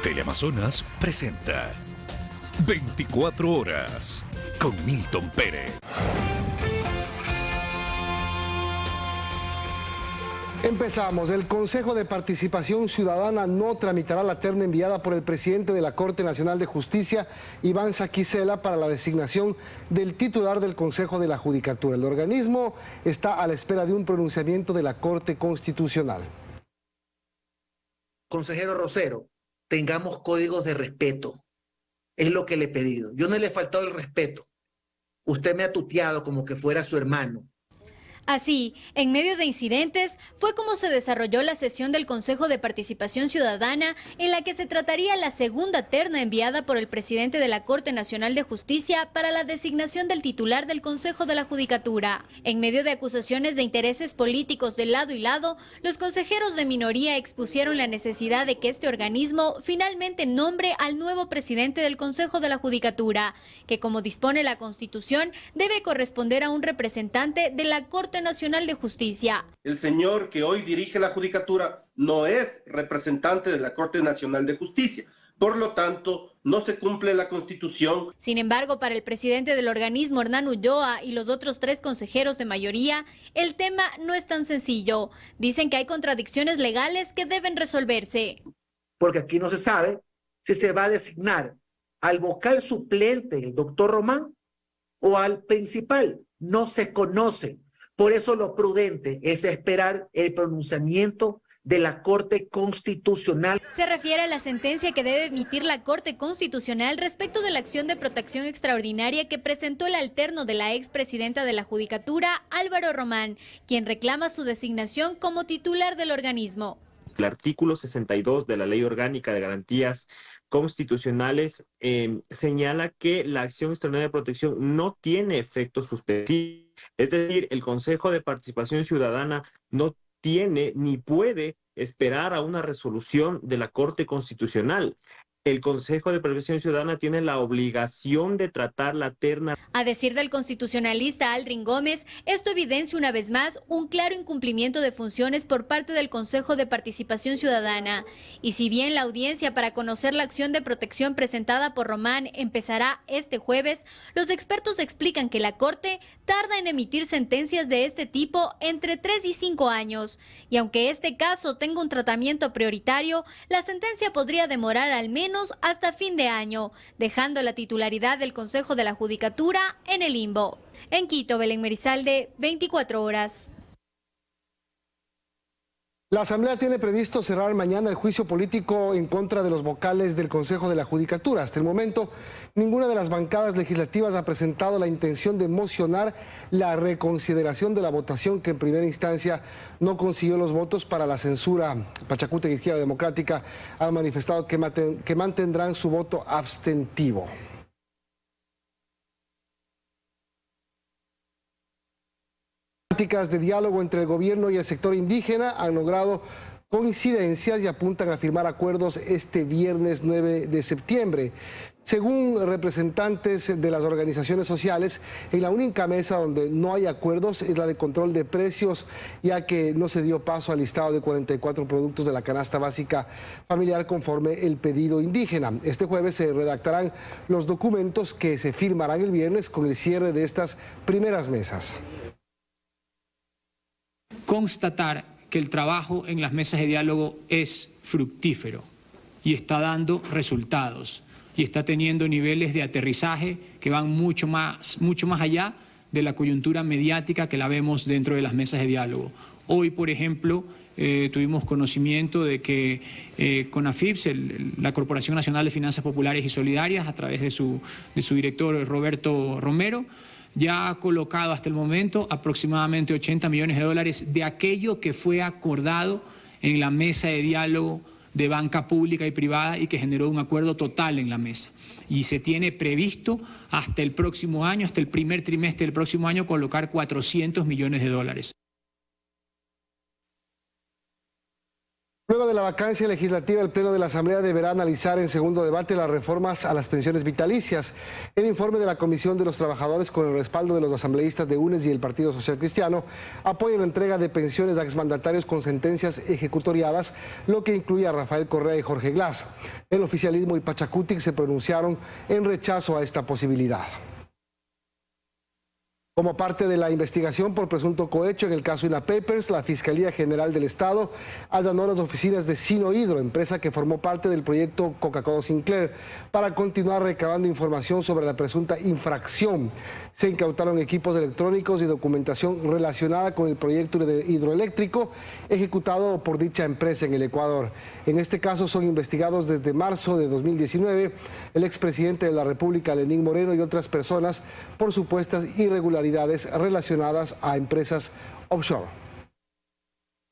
Teleamazonas presenta 24 horas con Milton Pérez. Empezamos. El Consejo de Participación Ciudadana no tramitará la terna enviada por el presidente de la Corte Nacional de Justicia, Iván Saquicela, para la designación del titular del Consejo de la Judicatura. El organismo está a la espera de un pronunciamiento de la Corte Constitucional. Consejero Rosero, tengamos códigos de respeto. Es lo que le he pedido. Yo no le he faltado el respeto. Usted me ha tuteado como que fuera su hermano. Así, en medio de incidentes, fue como se desarrolló la sesión del Consejo de Participación Ciudadana, en la que se trataría la segunda terna enviada por el presidente de la Corte Nacional de Justicia para la designación del titular del Consejo de la Judicatura. En medio de acusaciones de intereses políticos de lado y lado, los consejeros de minoría expusieron la necesidad de que este organismo finalmente nombre al nuevo presidente del Consejo de la Judicatura, que, como dispone la Constitución, debe corresponder a un representante de la Corte Nacional de Justicia. El señor que hoy dirige la Judicatura no es representante de la Corte Nacional de Justicia. Por lo tanto, no se cumple la Constitución. Sin embargo, para el presidente del organismo, Hernán Ulloa, y los otros 3 consejeros de mayoría, el tema no es tan sencillo. Dicen que hay contradicciones legales que deben resolverse. Porque aquí no se sabe si se va a designar al vocal suplente, el doctor Román, o al principal. No se conoce. Por eso lo prudente es esperar el pronunciamiento de la Corte Constitucional. Se refiere a la sentencia que debe emitir la Corte Constitucional respecto de la acción de protección extraordinaria que presentó el alterno de la expresidenta de la Judicatura, Álvaro Román, quien reclama su designación como titular del organismo. El artículo 62 de la Ley Orgánica de Garantías Constitucionales señala que la acción extraordinaria de protección no tiene efectos suspensivos. Es decir, el Consejo de Participación Ciudadana no tiene ni puede esperar a una resolución de la Corte Constitucional. El Consejo de Participación Ciudadana tiene la obligación de tratar la terna. A decir del constitucionalista Aldrin Gómez, esto evidencia una vez más un claro incumplimiento de funciones por parte del Consejo de Participación Ciudadana. Y si bien la audiencia para conocer la acción de protección presentada por Román empezará este jueves, los expertos explican que la Corte tarda en emitir sentencias de este tipo entre 3 y 5 años. Y aunque este caso tenga un tratamiento prioritario, la sentencia podría demorar al menos hasta fin de año, dejando la titularidad del Consejo de la Judicatura en el limbo. En Quito, Belén Merizalde, 24 horas. La Asamblea tiene previsto cerrar mañana el juicio político en contra de los vocales del Consejo de la Judicatura. Hasta el momento, ninguna de las bancadas legislativas ha presentado la intención de mocionar la reconsideración de la votación que en primera instancia no consiguió los votos para la censura. Pachacuti, Izquierda Democrática, ha manifestado que mantendrán su voto abstentivo. De diálogo entre el gobierno y el sector indígena han logrado coincidencias y apuntan a firmar acuerdos este viernes 9 de septiembre. Según representantes de las organizaciones sociales, en la única mesa donde no hay acuerdos es la de control de precios, ya que no se dio paso al listado de 44 productos de la canasta básica familiar conforme el pedido indígena. Este jueves se redactarán los documentos que se firmarán el viernes con el cierre de estas primeras mesas. Constatar que el trabajo en las mesas de diálogo es fructífero y está dando resultados y está teniendo niveles de aterrizaje que van mucho más allá de la coyuntura mediática que la vemos dentro de las mesas de diálogo. Hoy, por ejemplo, tuvimos conocimiento de que CONAFIPS, la Corporación Nacional de Finanzas Populares y Solidarias, a través de su director Roberto Romero, ya ha colocado hasta el momento aproximadamente 80 millones de dólares de aquello que fue acordado en la mesa de diálogo de banca pública y privada y que generó un acuerdo total en la mesa. Y se tiene previsto hasta el próximo año, hasta el primer trimestre del próximo año, colocar 400 millones de dólares. Luego de la vacancia legislativa, el Pleno de la Asamblea deberá analizar en segundo debate las reformas a las pensiones vitalicias. El informe de la Comisión de los Trabajadores, con el respaldo de los asambleístas de UNES y el Partido Social Cristiano, apoya la entrega de pensiones a exmandatarios con sentencias ejecutoriadas, lo que incluye a Rafael Correa y Jorge Glass. El oficialismo y Pachacutic se pronunciaron en rechazo a esta posibilidad. Como parte de la investigación por presunto cohecho en el caso INA Papers, la Fiscalía General del Estado allanó las oficinas de Sinohydro, empresa que formó parte del proyecto Coca-Cola Sinclair, para continuar recabando información sobre la presunta infracción. Se incautaron equipos electrónicos y documentación relacionada con el proyecto hidroeléctrico ejecutado por dicha empresa en el Ecuador. En este caso son investigados desde marzo de 2019 el expresidente de la República, Lenín Moreno, y otras personas por supuestas irregularidades relacionadas a empresas offshore.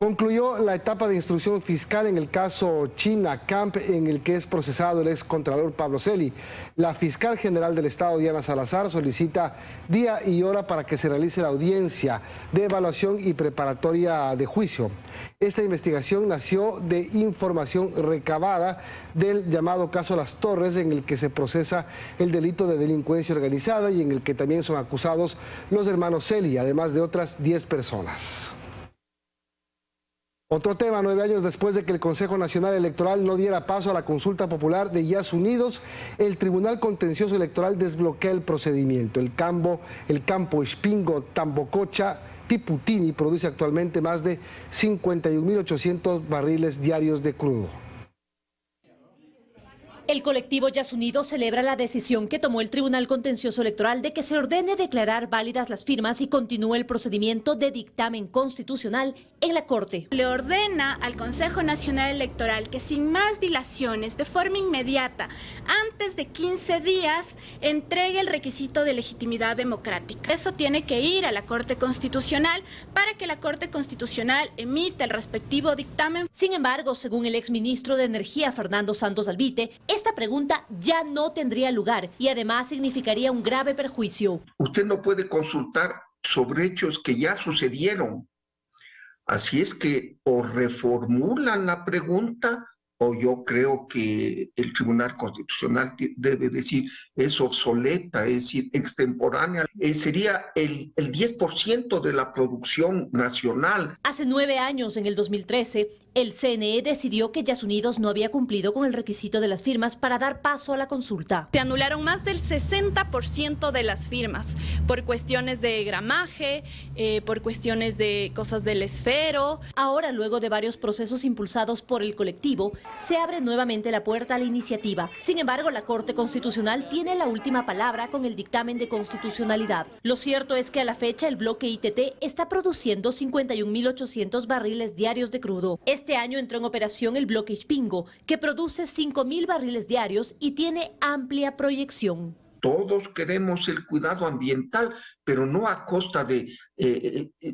Concluyó la etapa de instrucción fiscal en el caso China Camp, en el que es procesado el excontralor Pablo Celi. La fiscal general del Estado, Diana Salazar, solicita día y hora para que se realice la audiencia de evaluación y preparatoria de juicio. Esta investigación nació de información recabada del llamado caso Las Torres, en el que se procesa el delito de delincuencia organizada y en el que también son acusados los hermanos Celi, además de otras 10 personas. Otro tema: 9 años después de que el Consejo Nacional Electoral no diera paso a la consulta popular de Yas Unidos, el Tribunal Contencioso Electoral desbloquea el procedimiento. El campo Espingo Tambococha Tiputini produce actualmente más de 51.800 barriles diarios de crudo. El colectivo Yas Unidos celebra la decisión que tomó el Tribunal Contencioso Electoral de que se ordene declarar válidas las firmas y continúe el procedimiento de dictamen constitucional en la Corte. Le ordena al Consejo Nacional Electoral que sin más dilaciones, de forma inmediata, antes de 15 días, entregue el requisito de legitimidad democrática. Eso tiene que ir a la Corte Constitucional para que la Corte Constitucional emita el respectivo dictamen. Sin embargo, según el exministro de Energía, Fernando Santos Albite, esta pregunta ya no tendría lugar y además significaría un grave perjuicio. Usted no puede consultar sobre hechos que ya sucedieron. Así es que o reformulan la pregunta o yo creo que el Tribunal Constitucional debe decir es obsoleta, es decir, extemporánea. Sería el 10% de la producción nacional. Hace 9 años, en el 2013, el CNE decidió que Yas Unidos no había cumplido con el requisito de las firmas para dar paso a la consulta. Se anularon más del 60% de las firmas por cuestiones de gramaje, por cuestiones de cosas del esfero. Ahora, luego de varios procesos impulsados por el colectivo, se abre nuevamente la puerta a la iniciativa. Sin embargo, la Corte Constitucional tiene la última palabra con el dictamen de constitucionalidad. Lo cierto es que a la fecha el bloque ITT está produciendo 51.800 barriles diarios de crudo. Este año entró en operación el bloque Espingo, que produce 5.000 barriles diarios y tiene amplia proyección. Todos queremos el cuidado ambiental, pero no a costa de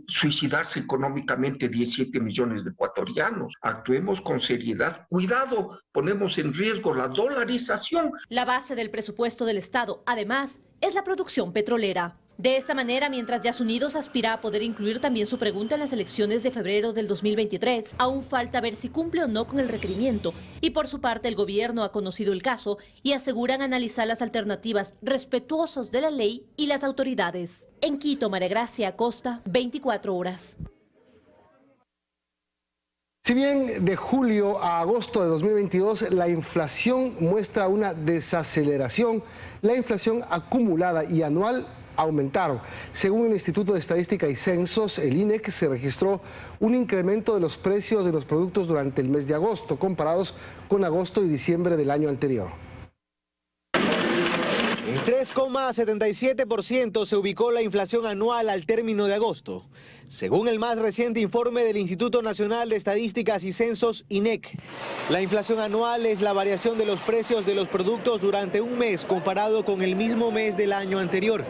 suicidarse económicamente 17 millones de ecuatorianos. Actuemos con seriedad. Cuidado, ponemos en riesgo la dolarización. La base del presupuesto del Estado, además, es la producción petrolera. De esta manera, mientras Yas Unidos aspira a poder incluir también su pregunta en las elecciones de febrero del 2023, aún falta ver si cumple o no con el requerimiento. Y por su parte, el gobierno ha conocido el caso y aseguran analizar las alternativas respetuosos de la ley y las autoridades. En Quito, María Gracia Acosta, 24 horas. Si bien de julio a agosto de 2022 la inflación muestra una desaceleración, la inflación acumulada y anual aumentaron. Según el Instituto de Estadística y Censos, el INEC, se registró un incremento de los precios de los productos durante el mes de agosto, comparados con agosto y diciembre del año anterior. En 3,77% se ubicó la inflación anual al término de agosto, según el más reciente informe del Instituto Nacional de Estadísticas y Censos, INEC. La inflación anual es la variación de los precios de los productos durante un mes comparado con el mismo mes del año anterior.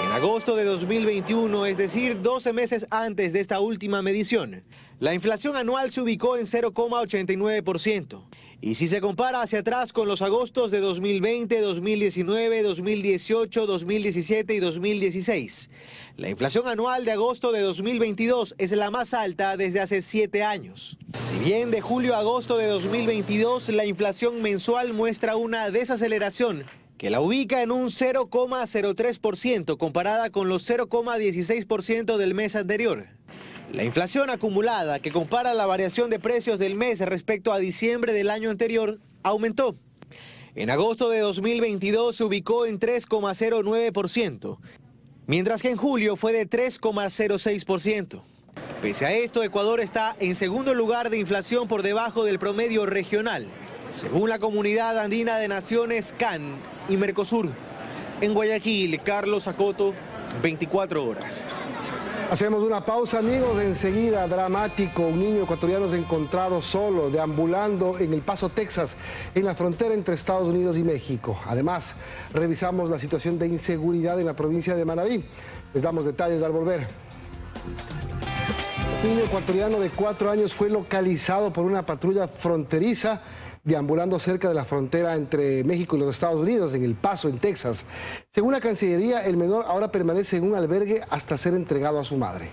En agosto de 2021, es decir, 12 meses antes de esta última medición, La inflación anual se ubicó en 0,89%. Y si se compara hacia atrás con los agostos de 2020, 2019, 2018, 2017 y 2016, la inflación anual de agosto de 2022 es la más alta desde hace 7 años. Si bien de julio a agosto de 2022 la inflación mensual muestra una desaceleración que la ubica en un 0,03% comparada con los 0,16% del mes anterior. La inflación acumulada, que compara la variación de precios del mes respecto a diciembre del año anterior, aumentó. En agosto de 2022 se ubicó en 3,09%, mientras que en julio fue de 3,06%. Pese a esto, Ecuador está en segundo lugar de inflación por debajo del promedio regional, según la Comunidad Andina de Naciones CAN y Mercosur. En Guayaquil, Carlos Acoto, 24 horas. Hacemos una pausa, amigos. Enseguida, dramático. Un niño ecuatoriano es encontrado solo, deambulando en El Paso, Texas, en la frontera entre Estados Unidos y México. Además, revisamos la situación de inseguridad en la provincia de Manabí. Les damos detalles al volver. Un niño ecuatoriano de 4 años fue localizado por una patrulla fronteriza deambulando cerca de la frontera entre México y los Estados Unidos, en El Paso, en Texas. Según la Cancillería, el menor ahora permanece en un albergue hasta ser entregado a su madre.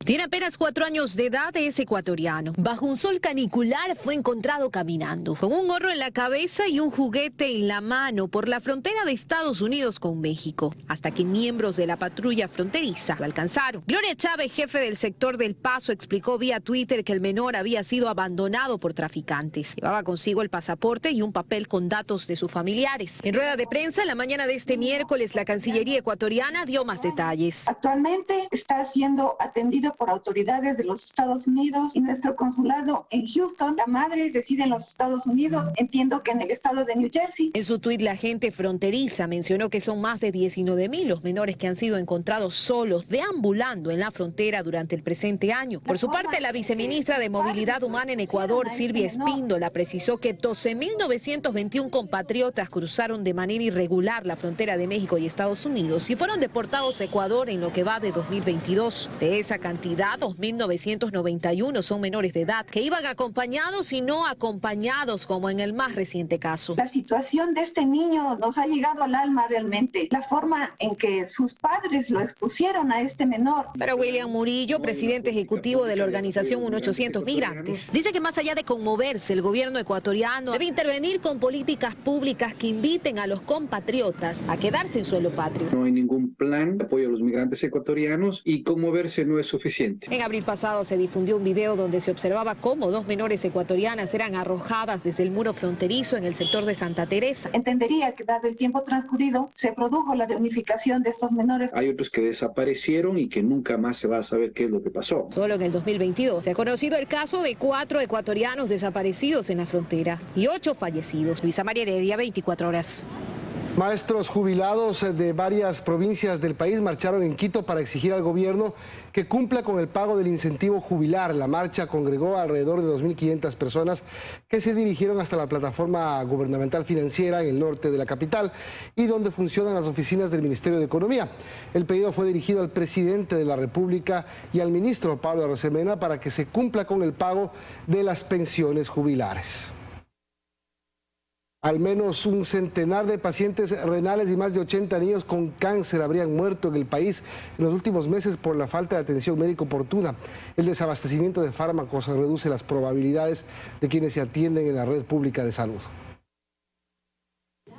Tiene apenas 4 años de edad, es ecuatoriano. Bajo un sol canicular fue encontrado caminando, con un gorro en la cabeza y un juguete en la mano por la frontera de Estados Unidos con México, hasta que miembros de la patrulla fronteriza lo alcanzaron. Gloria Chávez, jefe del sector del Paso, explicó vía Twitter que el menor había sido abandonado por traficantes. Llevaba consigo el pasaporte y un papel con datos de sus familiares. En rueda de prensa, en la mañana de este miércoles, la Cancillería ecuatoriana dio más detalles. Actualmente está siendo atendido por autoridades de los Estados Unidos y nuestro consulado en Houston. La madre reside en los Estados Unidos, entiendo que en el estado de New Jersey. En su tuit, la agente fronteriza mencionó que son más de 19,000 los menores que han sido encontrados solos, deambulando en la frontera durante el presente año. Por su parte, la viceministra de Movilidad Humana en Ecuador, Silvia Espíndola, precisó que 12,921 compatriotas cruzaron de manera irregular la frontera de México y Estados Unidos y fueron deportados a Ecuador en lo que va de 2022. De esa cantidad, 2,991 son menores de edad que iban acompañados y no acompañados, como en el más reciente caso. La situación de este niño nos ha llegado al alma realmente. La forma en que sus padres lo expusieron a este menor. Pero William Murillo, presidente ejecutivo de la organización 1-800 Migrantes, dice que más allá de conmoverse, el gobierno ecuatoriano debe intervenir con políticas públicas que inviten a los compatriotas a quedarse en suelo patrio. No hay ningún plan de apoyo a los migrantes ecuatorianos y conmoverse no es suficiente. En abril pasado se difundió un video donde se observaba cómo 2 menores ecuatorianas eran arrojadas desde el muro fronterizo en el sector de Santa Teresa. Entendería que dado el tiempo transcurrido se produjo la reunificación de estos menores. Hay otros que desaparecieron y que nunca más se va a saber qué es lo que pasó. Solo en el 2022 se ha conocido el caso de 4 ecuatorianos desaparecidos en la frontera y 8 fallecidos. Luisa María Heredia, 24 horas. Maestros jubilados de varias provincias del país marcharon en Quito para exigir al gobierno que cumpla con el pago del incentivo jubilar. La marcha congregó alrededor de 2.500 personas que se dirigieron hasta la plataforma gubernamental financiera en el norte de la capital y donde funcionan las oficinas del Ministerio de Economía. El pedido fue dirigido al presidente de la República y al ministro Pablo Arosemena para que se cumpla con el pago de las pensiones jubilares. Al menos un centenar de pacientes renales y más de 80 niños con cáncer habrían muerto en el país en los últimos meses por la falta de atención médica oportuna. El desabastecimiento de fármacos reduce las probabilidades de quienes se atienden en la red pública de salud.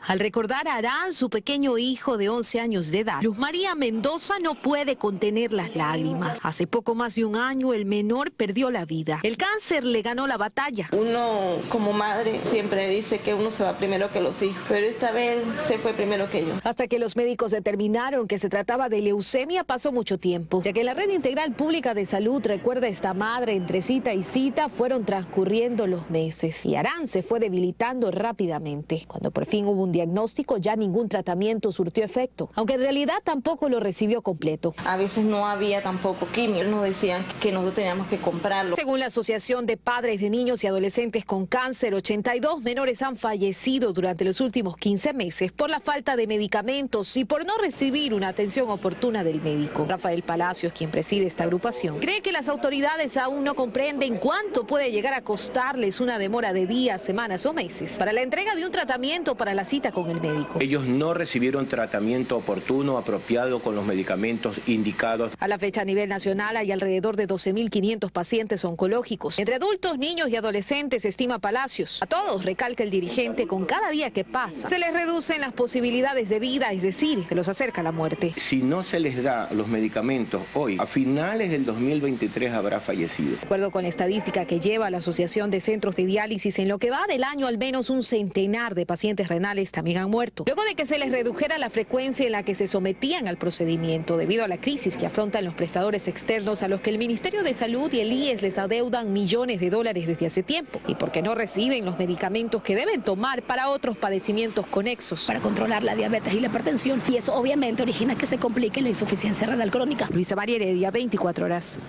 Al recordar a Arán, su pequeño hijo de 11 años de edad, Luz María Mendoza no puede contener las lágrimas. Hace poco más de un año el menor perdió la vida. El cáncer le ganó la batalla. Uno como madre siempre dice que uno se va primero que los hijos, pero esta vez se fue primero que yo. Hasta que los médicos determinaron que se trataba de leucemia pasó mucho tiempo, ya que la Red Integral Pública de Salud recuerda a esta madre entre cita y cita fueron transcurriendo los meses y Arán se fue debilitando rápidamente. Cuando por fin hubo un diagnóstico, ya ningún tratamiento surtió efecto, aunque en realidad tampoco lo recibió completo. A veces no había tampoco quimio, nos decían que nosotros teníamos que comprarlo. Según la Asociación de Padres de Niños y Adolescentes con Cáncer, 82 menores han fallecido durante los últimos 15 meses por la falta de medicamentos y por no recibir una atención oportuna del médico. Rafael Palacios, quien preside esta agrupación, cree que las autoridades aún no comprenden cuánto puede llegar a costarles una demora de días, semanas o meses para la entrega de un tratamiento para la cita con el médico. Ellos no recibieron tratamiento oportuno, apropiado con los medicamentos indicados. A la fecha a nivel nacional hay alrededor de 12.500 pacientes oncológicos, entre adultos, niños y adolescentes, estima Palacios. A todos, recalca el dirigente, con cada día que pasa, se les reducen las posibilidades de vida, es decir, se los acerca la muerte. Si no se les da los medicamentos hoy, a finales del 2023 habrá fallecido. De acuerdo con la estadística que lleva la Asociación de Centros de Diálisis, en lo que va del año al menos un centenar de pacientes renales también han muerto, luego de que se les redujera la frecuencia en la que se sometían al procedimiento debido a la crisis que afrontan los prestadores externos a los que el Ministerio de Salud y el IES les adeudan millones de dólares desde hace tiempo, y porque no reciben los medicamentos que deben tomar para otros padecimientos conexos. Para controlar la diabetes y la hipertensión, y eso obviamente origina que se complique la insuficiencia renal crónica. Luisa María Heredia, 24 horas.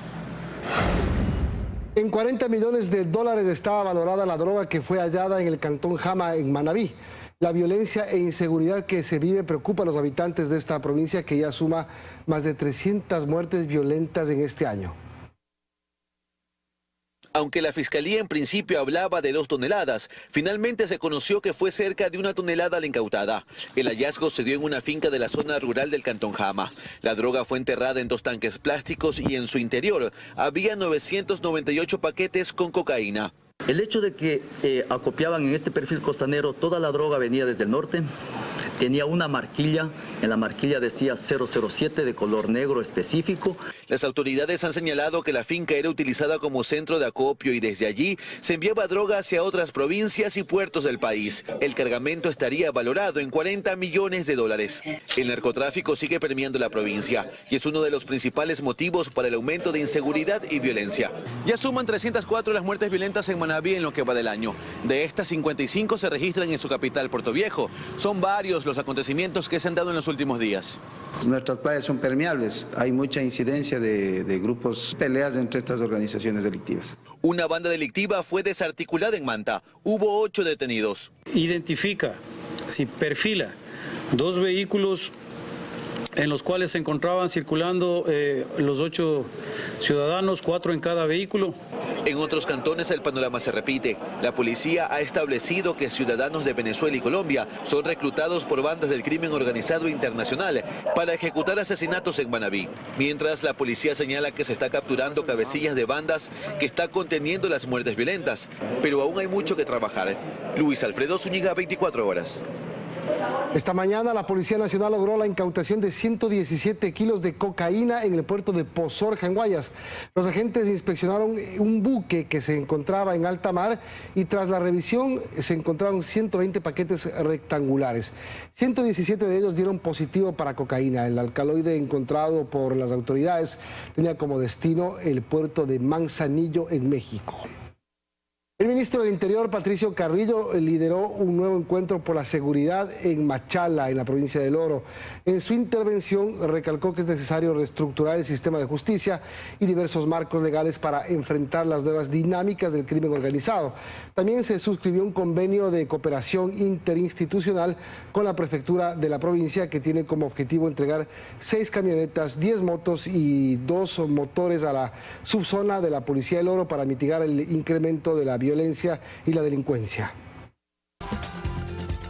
En 40 millones de dólares estaba valorada la droga que fue hallada en el cantón Jama, en Manabí. La violencia e inseguridad que se vive preocupa a los habitantes de esta provincia, que ya suma más de 300 muertes violentas en este año. Aunque la fiscalía en principio hablaba de 2 toneladas, finalmente se conoció que fue cerca de 1 tonelada la incautada. El hallazgo se dio en una finca de la zona rural del cantón Jama. La droga fue enterrada en 2 tanques plásticos y en su interior había 998 paquetes con cocaína. El hecho de que acopiaban en este perfil costanero toda la droga venía desde el norte, tenía una marquilla, en la marquilla decía 007 de color negro específico. Las autoridades han señalado que la finca era utilizada como centro de acopio y desde allí se enviaba droga hacia otras provincias y puertos del país. El cargamento estaría valorado en 40 millones de dólares. El narcotráfico sigue permeando la provincia y es uno de los principales motivos para el aumento de inseguridad y violencia. Ya suman 304 las muertes violentas en Manabí en lo que va del año. De estas, 55 se registran en su capital, Puerto Viejo. Son varios los acontecimientos que se han dado en los últimos días. Nuestras playas son permeables, hay mucha incidencia de grupos, peleas entre estas organizaciones delictivas. Una banda delictiva fue desarticulada en Manta. Hubo 8 detenidos. Identifica, si perfila, 2 vehículos en los cuales se encontraban circulando los 8 ciudadanos, 4 en cada vehículo. En otros cantones el panorama se repite. La policía ha establecido que ciudadanos de Venezuela y Colombia son reclutados por bandas del crimen organizado internacional para ejecutar asesinatos en Manabí. Mientras la policía señala que se está capturando cabecillas de bandas que está conteniendo las muertes violentas. Pero aún hay mucho que trabajar. Luis Alfredo Zúñiga, 24 horas. Esta mañana la Policía Nacional logró la incautación de 117 kilos de cocaína en el puerto de Pozorja, en Guayas. Los agentes inspeccionaron un buque que se encontraba en alta mar y tras la revisión se encontraron 120 paquetes rectangulares. 117 de ellos dieron positivo para cocaína. El alcaloide encontrado por las autoridades tenía como destino el puerto de Manzanillo, en México. El ministro del Interior, Patricio Carrillo, lideró un nuevo encuentro por la seguridad en Machala, en la provincia del Oro. En su intervención recalcó que es necesario reestructurar el sistema de justicia y diversos marcos legales para enfrentar las nuevas dinámicas del crimen organizado. También se suscribió un convenio de cooperación interinstitucional con la prefectura de la provincia, que tiene como objetivo entregar 6 camionetas, 10 motos y 2 motores a la subzona de la Policía del Oro para mitigar el incremento de la violencia y la delincuencia.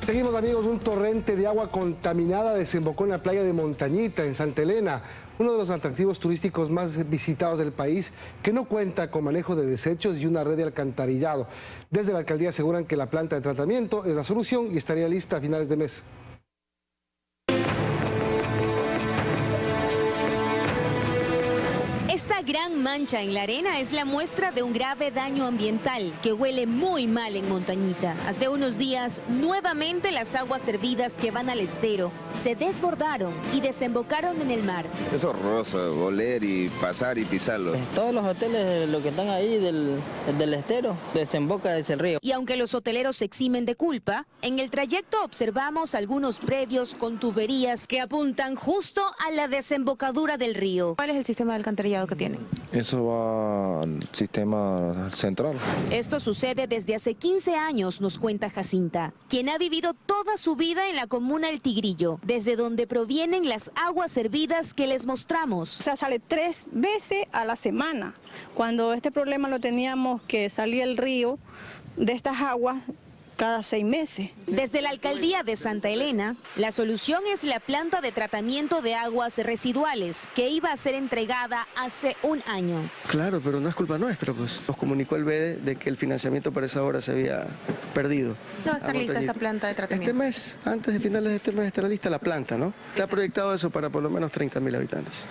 Seguimos, amigos. Un torrente de agua contaminada desembocó en la playa de Montañita, en Santa Elena, uno de los atractivos turísticos más visitados del país, que no cuenta con manejo de desechos y una red de alcantarillado. Desde la alcaldía aseguran que la planta de tratamiento es la solución y estaría lista a finales de mes. Esta gran mancha en la arena es la muestra de un grave daño ambiental que huele muy mal en Montañita. Hace unos días, nuevamente las aguas servidas que van al estero se desbordaron y desembocaron en el mar. Es horroroso oler y pasar y pisarlo. Todos los hoteles, lo que están ahí del estero, desemboca desde el río. Y aunque los hoteleros se eximen de culpa, en el trayecto observamos algunos predios con tuberías que apuntan justo a la desembocadura del río. ¿Cuál es el sistema de alcantarillado que tienen? Eso va al sistema central. Esto sucede desde hace 15 años, nos cuenta Jacinta, quien ha vivido toda su vida en la comuna El Tigrillo, desde donde provienen las aguas servidas que les mostramos. O sea, sale 3 veces a la semana. Cuando este problema lo teníamos que salía el río de estas aguas cada 6 meses. Desde la alcaldía de Santa Elena, la solución es la planta de tratamiento de aguas residuales, que iba a ser entregada hace un año. Claro, pero no es culpa nuestra, pues. Nos comunicó el BEDE de que el financiamiento para esa obra se había perdido. ¿No va a estar lista esa planta de tratamiento? Este mes, antes de finales de este mes, estará lista la planta, ¿no? Está proyectado eso para por lo menos 30.000 habitantes.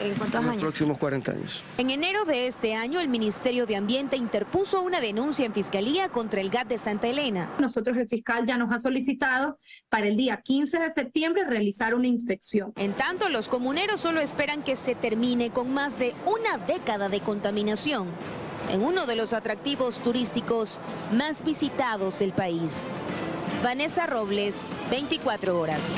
¿En cuántos años? En los próximos 40 años. En enero de este año, el Ministerio de Ambiente interpuso una denuncia en Fiscalía contra el GAT de Santa Elena. Nosotros, el fiscal ya nos ha solicitado para el día 15 de septiembre realizar una inspección. En tanto, los comuneros solo esperan que se termine con más de una década de contaminación en uno de los atractivos turísticos más visitados del país. Vanessa Robles, 24 horas.